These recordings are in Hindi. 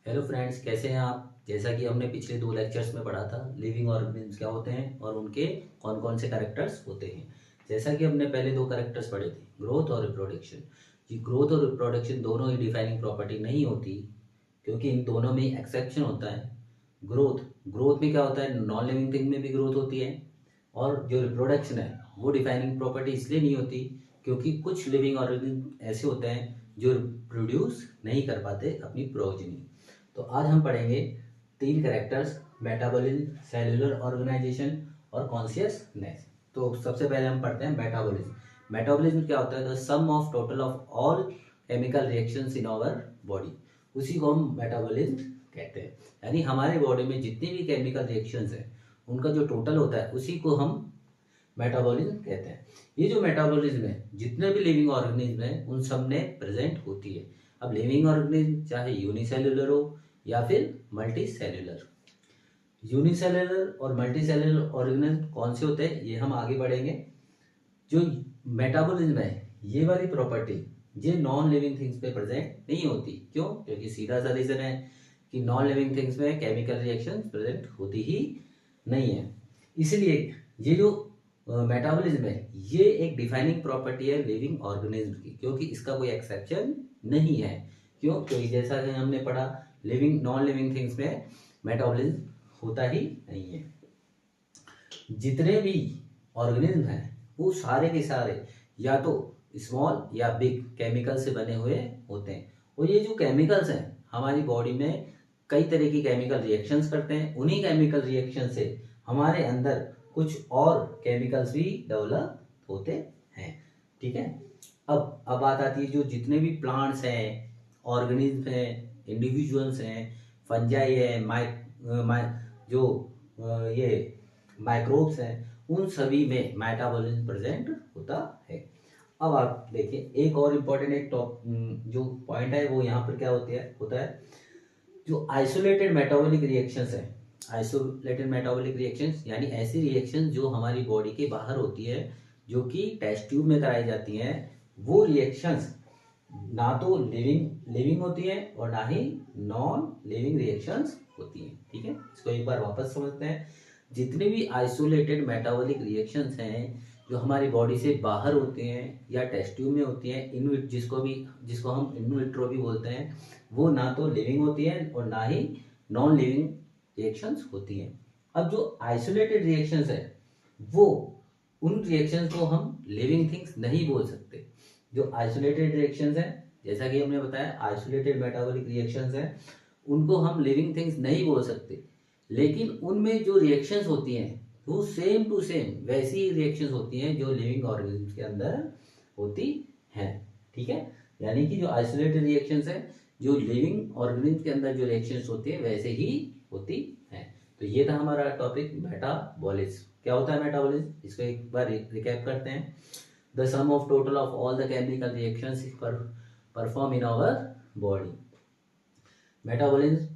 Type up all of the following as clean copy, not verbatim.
हेलो फ्रेंड्स, कैसे हैं आप। जैसा कि हमने पिछले 2 लेक्चर्स में पढ़ा था लिविंग ऑर्गेनिज्म क्या होते हैं और उनके कौन कौन से कैरेक्टर्स होते हैं। जैसा कि हमने पहले 2 कैरेक्टर्स पढ़े थे, ग्रोथ और रिप्रोडक्शन। जी, ग्रोथ और रिप्रोडक्शन दोनों ही डिफाइनिंग प्रॉपर्टी नहीं होती, क्योंकि इन दोनों में एक्सेप्शन होता है। ग्रोथ ग्रोथ में क्या होता है, नॉन लिविंग थिंग में भी ग्रोथ होती है। और जो रिप्रोडक्शन है वो डिफाइनिंग प्रॉपर्टी इसलिए नहीं होती क्योंकि कुछ लिविंग ऑर्गेनिज्म ऐसे होते हैं जो प्रोड्यूस नहीं कर पाते अपनी प्रोजेनी। तो आज हम पढ़ेंगे 3 कैरेक्टर्स, मेटाबॉलिज्म, सेल्यूलर ऑर्गेनाइजेशन और कॉन्शियसनेस। तो सबसे पहले हम पढ़ते हैं मेटाबॉलिज्म। मेटाबॉलिज्म क्या होता है, the sum of total of all chemical reactions in our body. उसी को हम मेटाबॉलिज्म कहते हैं। यानी हमारे बॉडी में जितने भी केमिकल रिएक्शंस हैं उनका जो टोटल होता है उसी को हम मेटाबॉलिज्म कहते हैं। ये जो मेटाबॉलिज्म है जितने भी लिविंग ऑर्गेनिज्म है उन सब में प्रेजेंट होती है। अब लिविंग ऑर्गेनिज्म चाहे यूनिसेल्युलर हो या फिर मल्टी सेल्युलर। यूनिसेल्युलर और मल्टी सेल्युलर ऑर्गेनिज्म कौन से होते हैं ये हम आगे बढ़ेंगे। जो मेटाबॉलिज्म है ये वाली प्रॉपर्टी ये नॉन लिविंग थिंग्स पे प्रेजेंट नहीं होती। क्यों? क्योंकि सीधा सा रीजन है कि नॉन लिविंग थिंग्स में केमिकल रिएक्शन प्रेजेंट होती ही नहीं है। इसलिए ये जो मेटाबॉलिज्म है ये एक डिफाइनिंग प्रॉपर्टी है लिविंग ऑर्गेनिज्म की, क्योंकि इसका कोई एक्सेप्शन नहीं है। क्यों? क्योंकि जैसा कि हमने पढ़ा लिविंग नॉन लिविंग थिंग्स में मेटाबॉलिज्म होता ही नहीं है। जितने भी ऑर्गेनिज्म हैं वो सारे के सारे या तो स्मॉल या बिग केमिकल से बने हुए होते हैं। और ये जो केमिकल्स हैं हमारी बॉडी में कई तरह की केमिकल रिएक्शंस करते हैं। उन्हीं केमिकल रिएक्शन से हमारे अंदर कुछ और केमिकल्स भी डेवलप होते हैं। ठीक है। अब बात आती है जो जितने भी प्लांट्स हैं, ऑर्गेनिज्म हैं, इंडिविजुअल्स हैं, फंजाई है, जो ये माइक्रोब्स हैं, उन सभी में मेटाबॉलिज्म प्रेजेंट होता है। अब आप देखिए एक और इम्पोर्टेंट एक टॉप जो पॉइंट है वो यहाँ पर क्या होता है जो आइसोलेटेड मेटाबॉलिक रिएक्शंस है। आइसोलेटेड मेटाबॉलिक रिएक्शंस यानी ऐसी रिएक्शंस जो हमारी बॉडी के बाहर होती है, जो कि टेस्ट ट्यूब में कराई जाती हैं। वो रिएक्शंस ना तो लिविंग लिविंग होती है और ना ही नॉन लिविंग रिएक्शंस होती हैं। ठीक है, इसको एक बार वापस समझते हैं। जितने भी आइसोलेटेड मेटाबॉलिक रिएक्शंस हैं जो हमारी बॉडी से बाहर होते हैं या टेस्ट ट्यूब में होती हैं, जिसको हम इन विट्रो भी बोलते हैं, वो ना तो लिविंग होती है और ना ही नॉन लिविंग रिएक्शंस होती हैं। अब जो आइसोलेटेड रिएक्शंस है वो उन रिएक्शंस को हम लिविंग थिंग्स नहीं बोल सकते। जो आइसोलेटेड रिएक्शंस हैं, जैसा कि हमने बताया आइसोलेटेड मेटाबॉलिक रिएक्शंस हैं, उनको हम लिविंग थिंग्स नहीं बोल सकते। लेकिन उनमें जो रिएक्शंस होती हैं वो सेम टू सेम वैसी रिएक्शंस होती हैं जो लिविंग ऑर्गेनिज्म के अंदर होती हैं। ठीक है, यानी कि जो आइसोलेटेड रिएक्शंस है जो लिविंग ऑर्गेनिज्म के अंदर जो रिएक्शंस होती है वैसे ही होती हैं। तो ये था हमारा टॉपिक मेटाबॉलिज्म। क्या होता है मेटाबॉलिज्म, इसको एक बार रिकैप करते हैं। The sum of total of all the chemical reactions perform in our body. Metabolism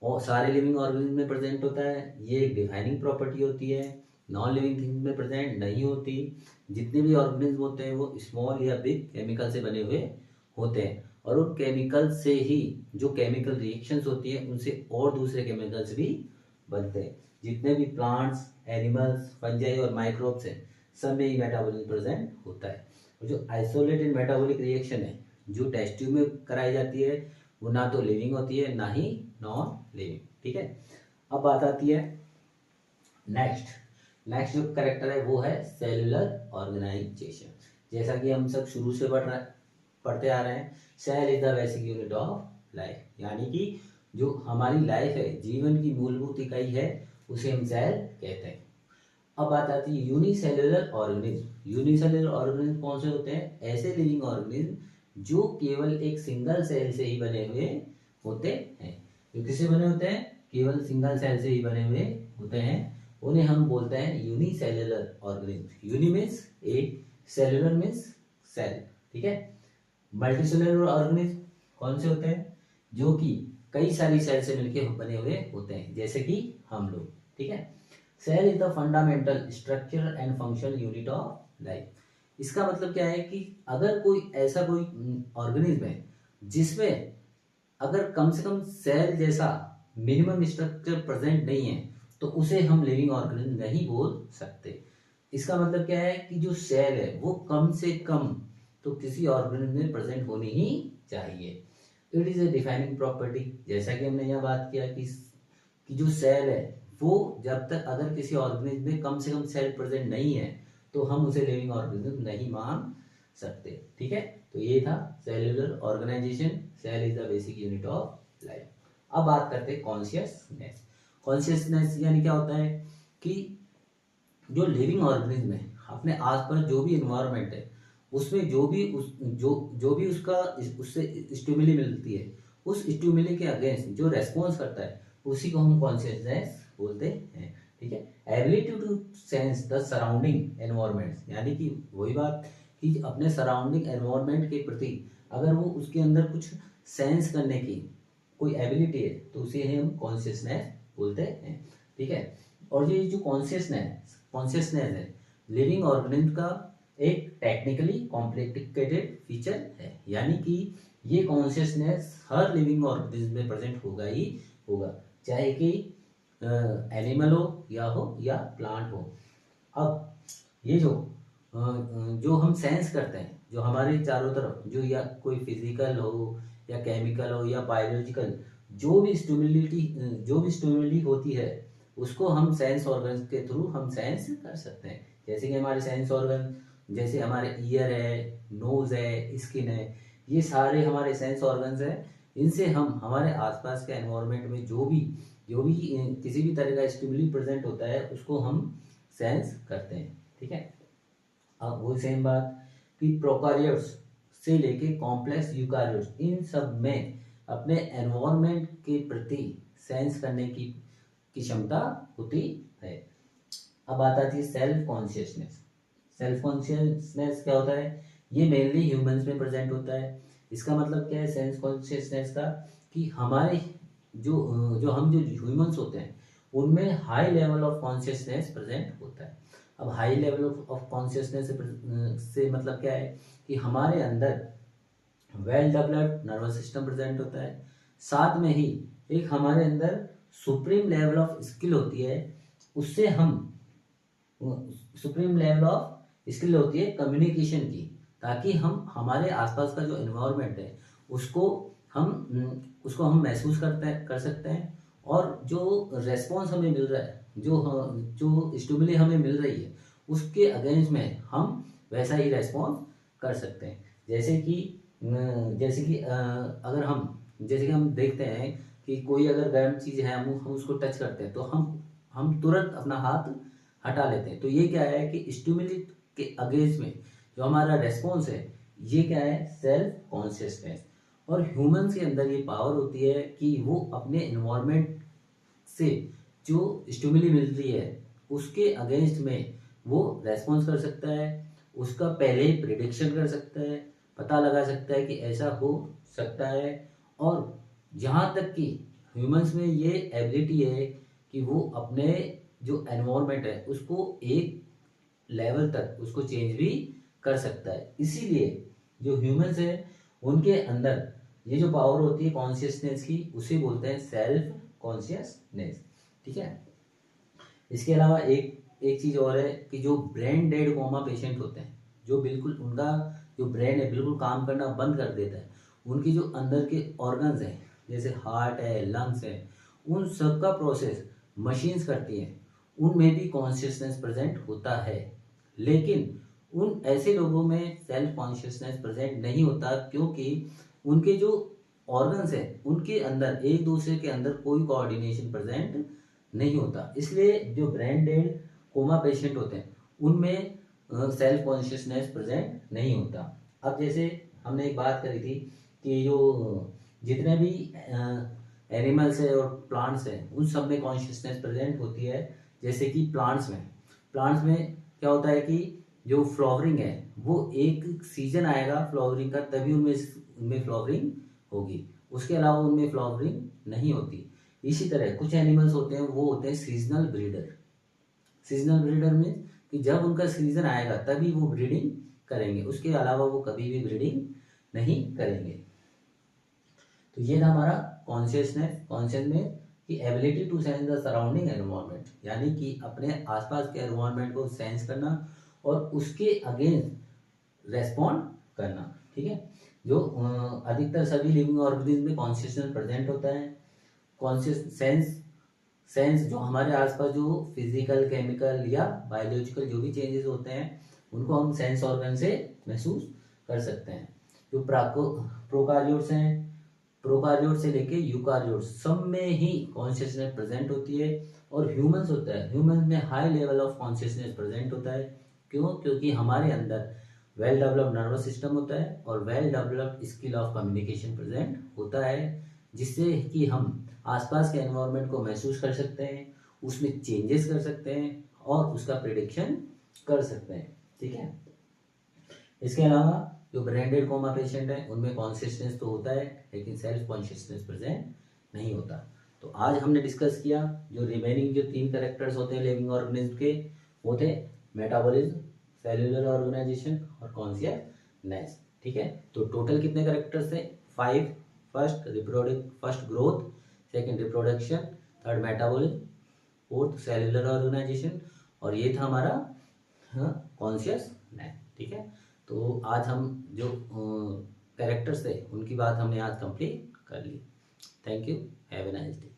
और सारे लिविंग ऑर्गेनिज्म में प्रेजेंट होता है। ये एक डिफाइनिंग प्रॉपर्टी होती है, नॉन लिविंग थिंग्स में प्रेजेंट नहीं होती। जितने भी ऑर्गेनिज्म होते हैं वो स्मॉल या बिग केमिकल से बने हुए होते हैं, और उन केमिकल से ही जो केमिकल रिएक्शंस होती है उनसे और दूसरे केमिकल्स भी बनते हैं। जितने भी प्लांट्स, एनिमल्स, फंजाई और माइक्रोब्स हैं सब में ही मेटाबॉलिज्म प्रेजेंट होता है। और जो आइसोलेटेड मेटाबॉलिक रिएक्शन है जो टेस्ट ट्यूब में कराई जाती है वो ना तो लिविंग होती है ना ही नॉन लिविंग। ठीक है, अब बात आती है नेक्स्ट नेक्स्ट जो करेक्टर है वो है सेलुलर ऑर्गेनाइजेशन। जैसा कि हम सब शुरू से पढ़ते आ रहे हैं, cell is the basic unit of life. यानी कि जो हमारी लाइफ है, जीवन की मूलभूत इकाई है, उसे हम सेल कहते हैं। अब बात आती है यूनिसेल्युलर ऑर्गेनिज्म। यूनिसेल्युलर ऑर्गेनिज्म कौन से होते हैं? ऐसे लिविंग ऑर्गेनिज्म जो केवल एक सिंगल सेल से ही बने हुए होते हैं। जो किससे बने होते हैं? केवल सिंगल सेल से ही बने हुए होते हैं, उन्हें हम बोलते हैं यूनिसेल्युलर ऑर्गेनिज्म। यूनि मीन्स एक, सेल्युलर मीन्स सेल। ठीक है। मल्टीसेल्युलर ऑर्गेनिज्म कौन से होते हैं? जो कि कई सारी सेल से मिलकर बने हुए होते हैं, जैसे कि हम लोग। ठीक है। Cell is the fundamental structure and functional unit of life. इसका मतलब क्या है कि अगर कोई ऐसा कोई ऑर्गेनिज्म है जिसमें अगर कम से कम सेल जैसा मिनिमम स्ट्रक्चर प्रेजेंट नहीं है तो उसे हम लिविंग ऑर्गेनिज्म नहीं बोल सकते। इसका मतलब क्या है कि जो सेल है वो कम से कम तो किसी ऑर्गेनिज्म में प्रेजेंट होनी ही चाहिए। It is a defining property. जैसा कि हमने यहाँ बात किया कि जो सेल है वो जब तक अगर किसी ऑर्गेनिज्म में कम से कम सेल प्रेजेंट नहीं है तो हम उसे लिविंग ऑर्गेनिज्म नहीं मान सकते। ठीक है, तो ये था cellular organisation. Cell is the basic unit of life. अब बात करते हैं कॉन्शियसनेस। कॉन्शियसनेस यानी क्या होता है कि जो लिविंग ऑर्गेनिज्म है अपने आसपास जो भी एनवायरनमेंट है उसमें जो भी उससे स्टिमुली मिलती है उस स्टिमुली के अगेंस्ट जो रेस्पॉन्स करता है उसी को हम कॉन्शियसनेस बोलते हैं। ठीक है, ability to sense the surrounding environment, यानी कि वही बात कि अपने सराउंडिंग एनवायरनमेंट के प्रति अगर वो उसके अंदर कुछ सेंस करने की कोई एबिलिटी है तो उसे हम कॉन्शियसनेस बोलते हैं। ठीक है, और ये जो कॉन्शियसनेस है लिविंग ऑर्गेनिज्म का एक टेक्निकली कॉम्प्लिकेटेड फीचर है, यानी कि ये कॉन्शियसनेस हर लिविंग ऑर्गेनिज्म में प्रेजेंट होगा ही होगा, चाहे कि एनिमल हो या प्लांट हो। अब ये जो हम सेंस करते हैं जो हमारे चारों तरफ जो या कोई फिजिकल हो या केमिकल हो या बायोलॉजिकल जो भी स्टिमुलिटी होती है उसको हम सेंस ऑर्गन के थ्रू हम सेंस कर सकते हैं। जैसे कि हमारे सेंस ऑर्गन जैसे हमारे ईयर है, नोज है, स्किन है, ये सारे हमारे सेंस ऑर्गन्स हैं। इनसे हम हमारे आसपास के एनवायरनमेंट में जो भी किसी भी तरह का स्टिमुली प्रेजेंट होता है उसको हम सेंस करते हैं। ठीक है, अब वो सेम बात कि प्रोकारियोट्स से लेके कॉम्प्लेक्स यूकारियोट्स इन सब में अपने एनवायरनमेंट के प्रति सेंस करने की क्षमता होती है। अब आता है सेल्फ कॉन्शियसनेस। सेल्फ कॉन्शियसनेस क्या होता है? ये मेनली ह्यूमंस में प्रेजेंट होता है। इसका मतलब क्या है सेल्फ कॉन्शियसनेस का कि हमारे जो ह्यूमंस होते हैं उनमें high level of consciousness present होता है। अब हाई लेवल ऑफ कॉन्शियसनेस से मतलब क्या है कि हमारे अंदर well developed nervous system present होता है, साथ में ही एक हमारे अंदर सुप्रीम लेवल ऑफ स्किल होती है। उससे हम सुप्रीम लेवल ऑफ स्किल होती है कम्युनिकेशन की, ताकि हम हमारे आसपास का जो एनवायरनमेंट है उसको हम महसूस कर सकते हैं, और जो रेस्पॉन्स हमें मिल रहा है जो स्टिमुली हमें मिल रही है उसके अगेंस्ट में हम वैसा ही रेस्पॉन्स कर सकते हैं। जैसे कि अगर हम देखते हैं कि कोई अगर गर्म चीज़ है हम उसको टच करते हैं तो हम तुरंत अपना हाथ हटा लेते हैं। तो ये क्या है कि स्टिमुली के अगेंस्ट में जो हमारा रेस्पॉन्स है ये क्या है? Self consciousness. और ह्यूमंस के अंदर ये पावर होती है कि वो अपने एनवायरनमेंट से जो स्टिमुली मिल रही है उसके अगेंस्ट में वो रेस्पॉन्स कर सकता है, उसका पहले ही प्रिडिक्शन कर सकता है, पता लगा सकता है कि ऐसा हो सकता है। और जहाँ तक कि ह्यूमंस में ये एबिलिटी है कि वो अपने जो एनवायरनमेंट है उसको एक लेवल तक उसको चेंज भी कर सकता है। इसीलिए जो ह्यूमंस है उनके अंदर ये जो पावर होती है कॉन्शियसनेस की उसे बोलते हैं सेल्फ कॉन्शियसनेस। ठीक है, इसके अलावा एक चीज और है कि जो ब्रेन डेड कोमा पेशेंट होते हैं, जो बिल्कुल उनका जो ब्रेन है बिल्कुल काम करना बंद कर देता है, उनकी जो अंदर के ऑर्गन्स हैं जैसे हार्ट है, लंग्स है, उन सब का प्रोसेस मशीन्स करती हैं, उनमें भी कॉन्शियसनेस प्रेजेंट होता है। लेकिन उन ऐसे लोगों में सेल्फ कॉन्शियसनेस प्रेजेंट नहीं होता, क्योंकि उनके जो ऑर्गन्स हैं उनके अंदर एक दूसरे के अंदर कोई कोऑर्डिनेशन प्रेजेंट नहीं होता। इसलिए जो ब्रेन डेड कोमा पेशेंट होते हैं उनमें सेल्फ कॉन्शियसनेस प्रेजेंट नहीं होता। अब जैसे हमने एक बात करी थी कि जो जितने भी एनिमल्स है और प्लांट्स हैं उन सब में कॉन्शियसनेस प्रेजेंट होती है। जैसे कि प्लांट्स में क्या होता है कि जो फ्लावरिंग है वो एक सीजन आएगा फ्लावरिंग का, तभी उनमें फ्लावरिंग होगी, उसके अलावा उनमें फ्लावरिंग नहीं होती। इसी तरह कुछ एनिमल्स होते हैं वो होते हैं सीजनल ब्रीडर में कि जब उनका सीजन आएगा तभी वो ब्रीडिंग करेंगे, उसके अलावा वो कभी भी ब्रीडिंग नहीं करेंगे। तो ये था हमारा कॉन्शियसनेस। कॉन्शियसनेस की ability to sense the surrounding environment, यानी कि अपने आसपास के एनवायरनमेंट को सेंस करना और उसके अगेंस्ट रेस्पॉन्ड करना। ठीक है, जो अधिकतर सभी लिविंग ऑर्गेनिज्म में कॉन्शियसनेस प्रेजेंट होता है। कॉन्शियस सेंस जो हमारे आसपास जो फिजिकल, केमिकल या बायोलॉजिकल जो भी चेंजेस होते हैं उनको हम सेंस ऑर्गन से महसूस कर सकते हैं। जो प्रोकार्योट्स हैं, प्रोकार्योट से लेके यूकार्योट सब में ही कॉन्शियसनेस प्रेजेंट होती है। और ह्यूमंस होता है, ह्यूमंस में high level of consciousness present होता है। क्यों? क्योंकि हमारे अंदर वेल डेवलप्ड नर्वस सिस्टम होता है और well developed skill of communication present होता है, जिससे कि हम आसपास के एनवायरनमेंट को महसूस कर सकते हैं, उसमें चेंजेस कर सकते हैं और उसका प्रिडिक्शन कर सकते हैं। ठीक है, इसके अलावा जो ब्रेन डेड कोमा पेशेंट है उनमें कॉन्शियसनेस तो होता है लेकिन सेल्फ कॉन्शियसनेस प्रेजेंट नहीं होता। तो आज हमने डिस्कस किया जो रिमेनिंग जो 3 कैरेक्टर्स होते हैं लिविंग ऑर्गेनिज्म के, वो थे मेटाबॉलिज्म, सेल्यूलर ऑर्गेनाइजेशन और कॉन्शियसनेस। ठीक है, तो टोटल कितने कैरेक्टर्स थे? 5। First growth, second reproduction, third metabolism, fourth cellular organisation और ये था हमारा कॉन्शियसनेस। ठीक है, तो आज हम जो कैरेक्टर्स थे उनकी बात हमने आज कंप्लीट कर ली। Thank you, have a nice day.